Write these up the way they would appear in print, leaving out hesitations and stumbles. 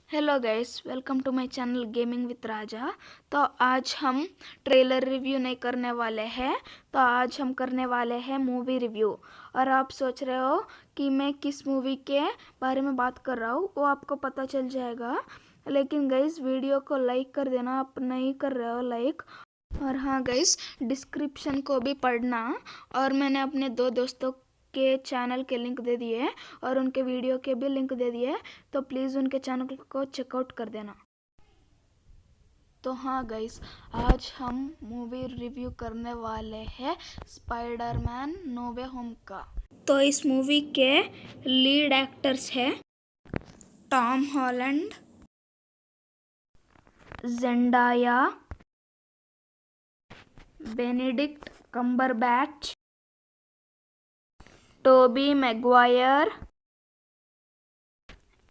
Hello guys, welcome to my channel gaming with Raja. तो आज हम ट्रेलर रिव्यू नहीं करने वाले हैं। तो आज हम करने वाले हैं मूवी रिव्यू। और आप सोच रहे हो कि मैं किस मूवी के बारे में बात कर रहा हूँ, वो आपको पता चल जाएगा। लेकिन गाइस, वीडियो को लाइक कर देना, आप नहीं कर रहे हो लाइक। और हाँ गाइस, डिस्क्रिप्शन को भी पढ़ना। और मैंने अपने दो दोस्तों के चैनल के लिंक दे दिए और उनके वीडियो के भी लिंक दे दिए, तो प्लीज़ उनके चैनल को चेकआउट कर देना। तो हाँ गाइस, आज हम मूवी रिव्यू करने वाले हैं स्पाइडरमैन नो वे होम का। तो इस मूवी के लीड एक्टर्स हैं Tom Holland, Zendaya, Benedict Cumberbatch, Tobey Maguire,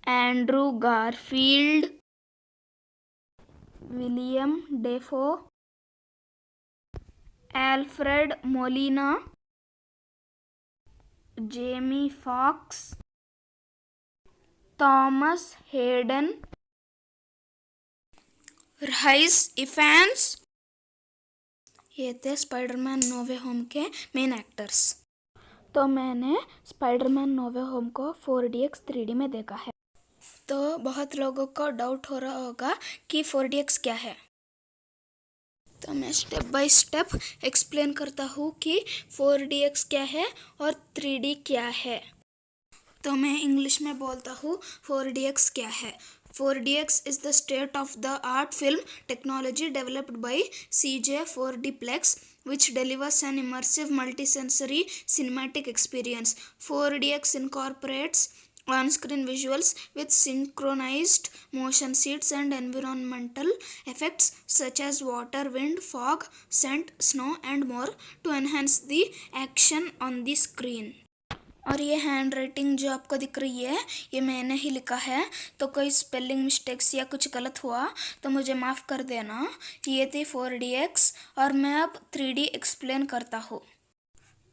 Andrew Garfield, Willem Dafoe, Alfred Molina, Jamie Foxx, Thomas Haden, Rhys Ifans. ये थे स्पाइडरमैन नो वे होम के मेन एक्टर्स। तो मैंने स्पाइडरमैन नो वे होम को 4DX 3D में देखा है। तो बहुत लोगों को डाउट हो रहा होगा कि 4DX क्या है। तो मैं स्टेप बाय स्टेप एक्सप्लेन करता हूँ कि 4DX क्या है और 3D क्या है। तो मैं इंग्लिश में बोलता हूँ 4DX क्या है। 4DX is the state of the art film technology developed by CJ 4Dplex, which delivers an immersive multisensory cinematic experience. 4DX incorporates on-screen visuals with synchronized motion seats and environmental effects such as water, wind, fog, scent, snow and more to enhance the action on the screen. और ये hand writing जो आपको दिख रही है, ये मैंने ही लिखा है। तो कोई स्पेलिंग मिस्टेक्स या कुछ गलत हुआ तो मुझे माफ़ कर देना। ये थी 4DX और मैं अब 3D एक्सप्लेन करता हूँ।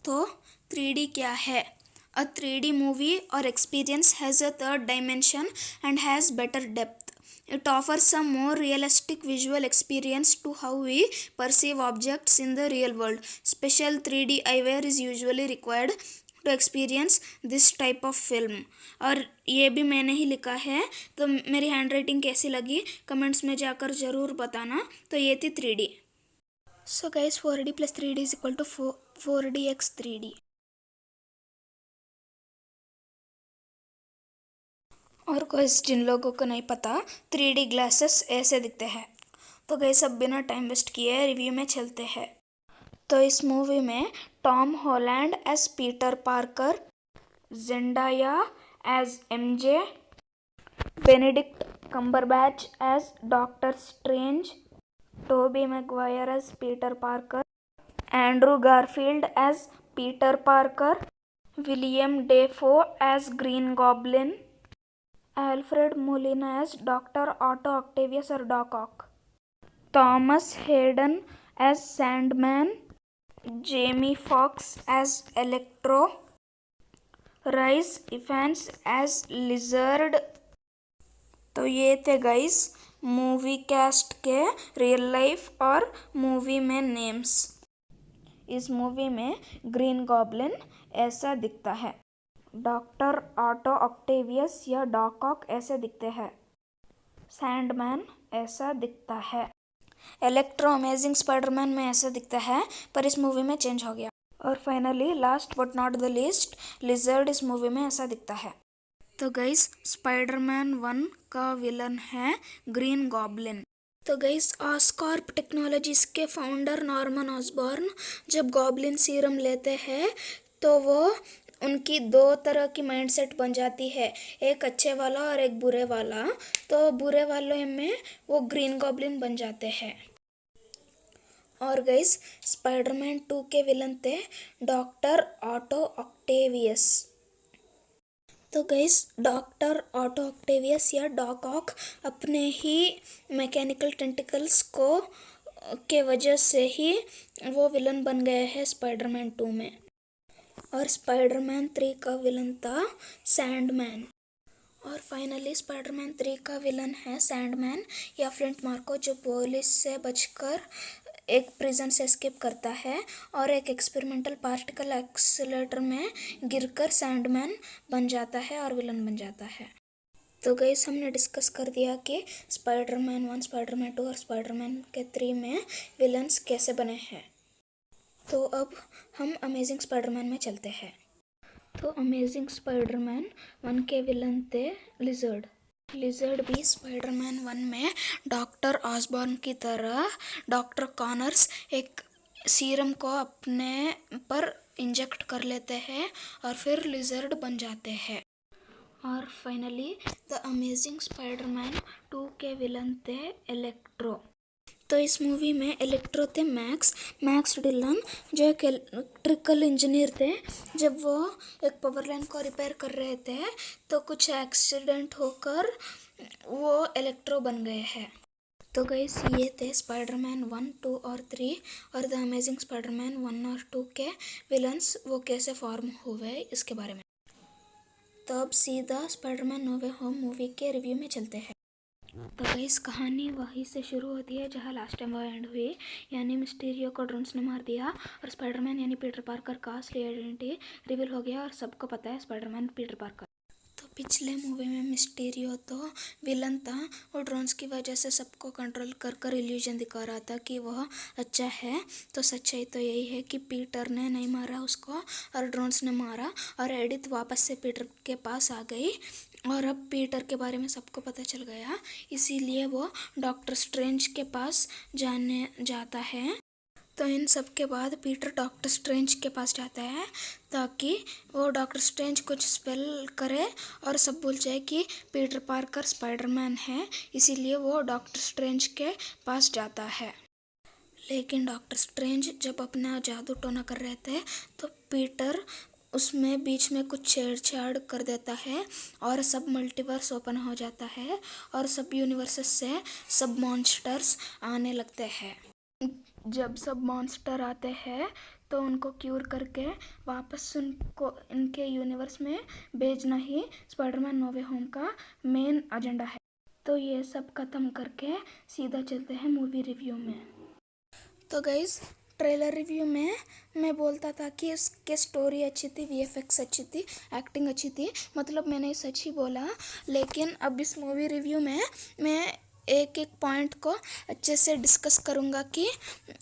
तो 3D क्या है? A 3D movie or experience has a third dimension and has better depth. It offers a more realistic visual experience to how we perceive objects in the real world. Special 3D eyewear is usually required to experience this type of film. और ये भी मैंने ही लिखा है। तो मेरी hand writing कैसी लगी कमेंट्स में जाकर ज़रूर बताना। तो ये थी 3D। So guys, 4D plus 3D is equal to 4DX 3D। और गाइस, जिन लोगों को नहीं पता, 3D ग्लासेस ऐसे दिखते हैं। तो गाइस, अब बिना टाइम वेस्ट किए रिव्यू में चलते हैं। तो इस मूवी में Tom Holland as Peter Parker, Zendaya as MJ, Benedict Cumberbatch as Doctor Strange, Toby Maguire as Peter Parker, Andrew Garfield as Peter Parker, William Dafoe as Green Goblin, Alfred Molina as Dr. Otto Octavius or Doc Ock, Thomas Hayden as Sandman, Jamie Foxx as Electro, Rhys Ifans as Lizard। तो ये थे guys movie cast के real life और movie में names. इस movie में green goblin ऐसा दिखता है, डॉक्टर ऑटो ऑक्टेवियस या डॉक ऑक ऐसे दिखते हैं, सैंडमैन ऐसा दिखता है, इलेक्ट्रो अमेजिंग स्पाइडरमैन में ऐसा दिखता है, पर इस मूवी में चेंज हो गया। और finally last but not the least, lizard इस मूवी में ऐसा दिखता है। तो गाइस, स्पाइडरमैन 1 का विलन है ग्रीन गॉब्लिन। तो गाइस, ऑस्कॉर्प टेक्नोलॉजीज के फाउंडर नॉर्मन ऑसबॉर्न जब गॉब्लिन सीरम लेते हैं तो वो उनकी दो तरह की माइंडसेट बन जाती है, एक अच्छे वाला और एक बुरे वाला। तो बुरे वाले में वो ग्रीन गॉब्लिन बन जाते हैं। और गाइस, स्पाइडरमैन 2 के विलन थे डॉक्टर ऑटो ऑक्टेवियस। तो गाइस, डॉक्टर ऑटो ऑक्टेवियस या डॉक ऑक अपने ही मैकेनिकल टेंटिकल्स को के वजह से ही वो विलन बन गए हैं स्पाइडरमैन 2 में। और स्पाइडरमैन 3 का विलन था सैंडमैन। और फाइनली स्पाइडरमैन 3 का विलन है सैंडमैन या फ्लिंट मार्को, जो पुलिस से बचकर एक प्रिजन से एस्केप करता है और एक एक्सपेरिमेंटल पार्टिकल एक्सीलरेटर में गिरकर सैंडमैन बन जाता है और विलन बन जाता है। तो गाइस, हमने डिस्कस कर दिया कि स्पाइडरमैन 1, स्पाइडरमैन 2 और स्पाइडरमैन के 3 में विलन्स कैसे बने हैं। तो अब हम अमेजिंग स्पाइडरमैन में चलते हैं। तो अमेजिंग स्पाइडरमैन 1 के विलन थे लिजर्ड भी स्पाइडरमैन 1 में डॉक्टर ऑसबॉर्न की तरह डॉक्टर कॉनर्स एक सीरम को अपने पर इंजेक्ट कर लेते हैं और फिर लिजर्ड बन जाते हैं। और फाइनली द अमेजिंग स्पाइडरमैन 2 के विलन थे इलेक्ट्रो। तो इस मूवी में इलेक्ट्रो थे मैक्स डिलन, जो एक इलेक्ट्रिकल इंजीनियर थे। जब वो एक पावर लाइन को रिपेयर कर रहे थे तो कुछ एक्सीडेंट होकर वो इलेक्ट्रो बन गए हैं। तो गाइस, ये थे स्पाइडरमैन 1, 2 और 3 और द अमेजिंग स्पाइडरमैन 1 और 2 के विलन्स वो कैसे फॉर्म हुए इसके बारे में। तो अब सीधा Spiderman no way home movie के रिव्यू में चलते हैं। तो गाइस, कहानी वहीं से शुरू होती है जहां लास्ट टाइम वो एंड हुई, यानी मिस्टीरियो को ड्रोन्स ने मार दिया और स्पाइडरमैन यानी पीटर पार्कर का असली आइडेंटिटी रिवील हो गया और सबको पता है स्पाइडरमैन पीटर पार्कर। तो पिछले मूवी में मिस्टीरियो तो विलन था, वो ड्रोन्स की वजह से सबको कंट्रोल कर इल्यूजन दिखा रहा था कि वह अच्छा है। तो सच्चाई तो यही है कि पीटर ने नहीं मारा उसको और ड्रोन्स ने मारा और एडिथ वापस से पीटर के पास आ गई और अब पीटर के बारे में सबको पता चल गया, इसीलिए वो डॉक्टर स्ट्रेंज के पास जाने जाता है। तो इन सब के बाद पीटर डॉक्टर स्ट्रेंज के पास जाता है ताकि वो डॉक्टर स्ट्रेंज कुछ स्पेल करे और सब भूल जाए कि पीटर पार्कर स्पाइडरमैन है, इसीलिए वो डॉक्टर स्ट्रेंज के पास जाता है। लेकिन डॉक्टर स्ट्रेंज जब अपना जादू टोना कर रहे थे तो पीटर उसमें बीच में कुछ छेड़छाड़ कर देता है और सब मल्टीवर्स ओपन हो जाता है और सब यूनिवर्सेस से सब मॉन्स्टर्स आने लगते हैं। जब सब मॉन्स्टर आते हैं तो उनको क्यूर करके वापस उनको इनके यूनिवर्स में भेजना ही स्पाइडरमैन नो वे होम का मेन एजेंडा है। तो ये सब खत्म करके सीधा चलते हैं मूवी रिव्यू में। तो गाइज, ट्रेलर रिव्यू में मैं बोलता था कि इसके स्टोरी अच्छी थी, वीएफएक्स अच्छी थी, एक्टिंग अच्छी थी, मतलब मैंने सच ही बोला। लेकिन अब इस मूवी रिव्यू में मैं एक एक पॉइंट को अच्छे से डिस्कस करूँगा कि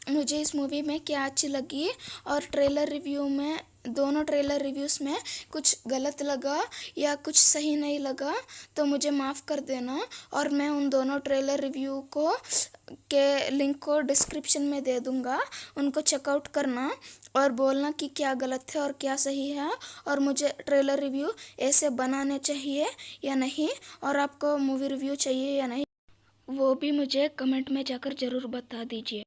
मुझे इस मूवी में क्या अच्छी लगी। और ट्रेलर रिव्यू में, दोनों ट्रेलर रिव्यूज़ में कुछ गलत लगा या कुछ सही नहीं लगा तो मुझे माफ़ कर देना। और मैं उन दोनों ट्रेलर रिव्यू को के लिंक को डिस्क्रिप्शन में दे दूँगा, उनको चेकआउट करना और बोलना कि क्या गलत है और क्या सही है और मुझे ट्रेलर रिव्यू ऐसे बनाने चाहिए या नहीं और आपको मूवी रिव्यू चाहिए या नहीं, वो भी मुझे कमेंट में जाकर ज़रूर बता दीजिए।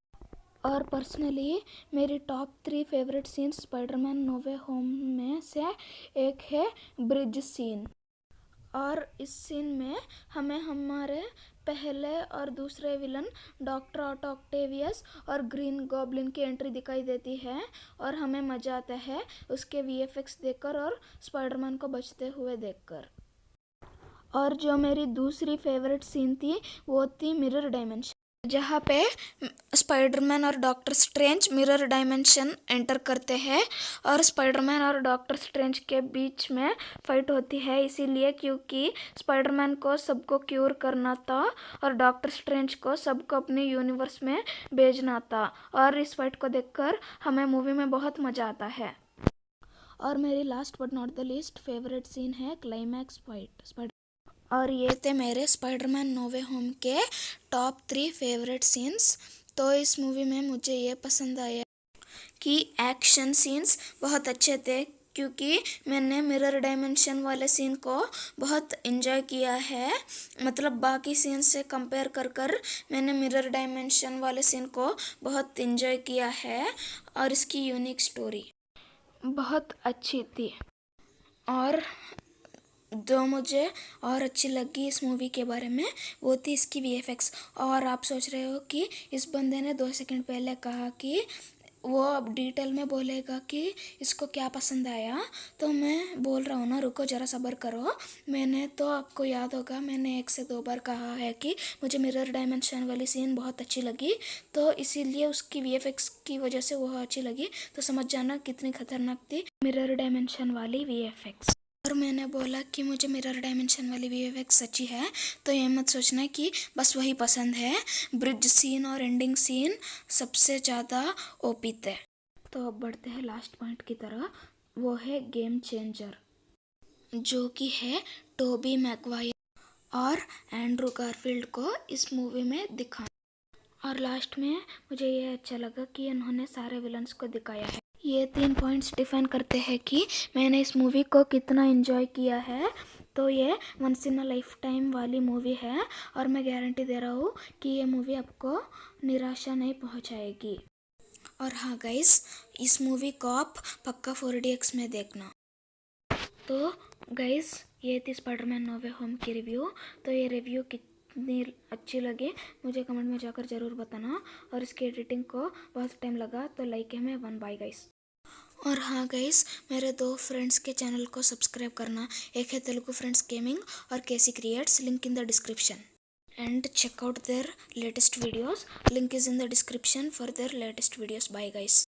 और पर्सनली मेरी top 3 favourite scenes Spiderman no way home में से एक है ब्रिज सीन। और इस सीन में हमें हमारे पहले और दूसरे विलन डॉक्टर ऑटो ऑक्टेवियस और ग्रीन गॉब्लिन की एंट्री दिखाई देती है और हमें मज़ा आता है उसके वीएफएक्स देखकर और स्पाइडरमैन को बचते हुए देखकर। और जो मेरी दूसरी फेवरेट सीन थी वो थी मिरर डायमेंशन, जहाँ पे स्पाइडरमैन और doctor strange mirror dimension enter करते हैं और स्पाइडरमैन और डॉक्टर स्ट्रेंज के बीच में फाइट होती है, इसीलिए क्योंकि स्पाइडरमैन को सबको क्यूर करना था और डॉक्टर स्ट्रेंज को सबको अपने यूनिवर्स में भेजना था। और इस फाइट को देखकर हमें मूवी में बहुत मज़ा आता है। और मेरी last but not the least favourite scene है क्लाइमैक्स फाइट। और ये थे मेरे स्पाइडरमैन नो वे होम के टॉप 3 फेवरेट सीन्स। तो इस मूवी में मुझे ये पसंद आया कि एक्शन सीन्स बहुत अच्छे थे, क्योंकि मैंने मिरर डायमेंशन वाले सीन को बहुत इन्जॉय किया है, मतलब बाकी सीन से कंपेयर कर मैंने मिरर डायमेंशन वाले सीन को बहुत इन्जॉय किया है और इसकी यूनिक स्टोरी बहुत अच्छी थी। और जो मुझे और अच्छी लगी इस मूवी के बारे में वो थी इसकी वीएफएक्स। और आप सोच रहे हो कि इस बंदे ने 2 सेकंड पहले कहा कि वो अब डिटेल में बोलेगा कि इसको क्या पसंद आया। तो मैं बोल रहा हूँ ना, रुको ज़रा सब्र करो। मैंने तो आपको याद होगा, मैंने 1 से 2 बार कहा है कि मुझे मिरर डायमेंशन वाली सीन बहुत अच्छी लगी, तो इसीलिए उसकी वीएफएक्स की वजह से वो अच्छी लगी। तो समझ जाना कितनी खतरनाक थी मिरर डायमेंशन वाली वीएफएक्स। और मैंने बोला कि मुझे मिरर डायमेंशन वाली वीएफएक्स अच्छी है, तो ये मत सोचना कि बस वही पसंद है। ब्रिज सीन और एंडिंग सीन सबसे ज़्यादा ओपी थे। तो अब बढ़ते हैं लास्ट पॉइंट की तरह, वो है गेम चेंजर, जो कि है टोबी मैगवायर और एंड्रू गारफील्ड को इस मूवी में दिखाना। और लास्ट में मुझे ये अच्छा लगा कि उन्होंने सारे विलन्स को दिखाया है। ये 3 पॉइंट्स डिफाइन करते हैं कि मैंने इस मूवी को कितना एंजॉय किया है। तो ये once in a lifetime वाली मूवी है, और मैं गारंटी दे रहा हूँ कि ये मूवी आपको निराशा नहीं पहुँचाएगी। और हाँ गाइस, इस मूवी को आप पक्का 4DX में देखना। तो गाइस, ये थी स्पाइडरमैन नो वे होम की रिव्यू। तो ये रिव्यू कितनी अच्छी लगी मुझे कमेंट में जाकर ज़रूर बताना। और इसकी एडिटिंग को बहुत टाइम लगा, तो लाइक है मैं 1 बाय गाइस। और हाँ गाइस, मेरे 2 फ्रेंड्स के चैनल को सब्सक्राइब करना। एक है तेलुगु फ्रेंड्स गेमिंग और KC creates, link in the description. And check out their latest videos. Link is in the description for their latest videos. Bye guys.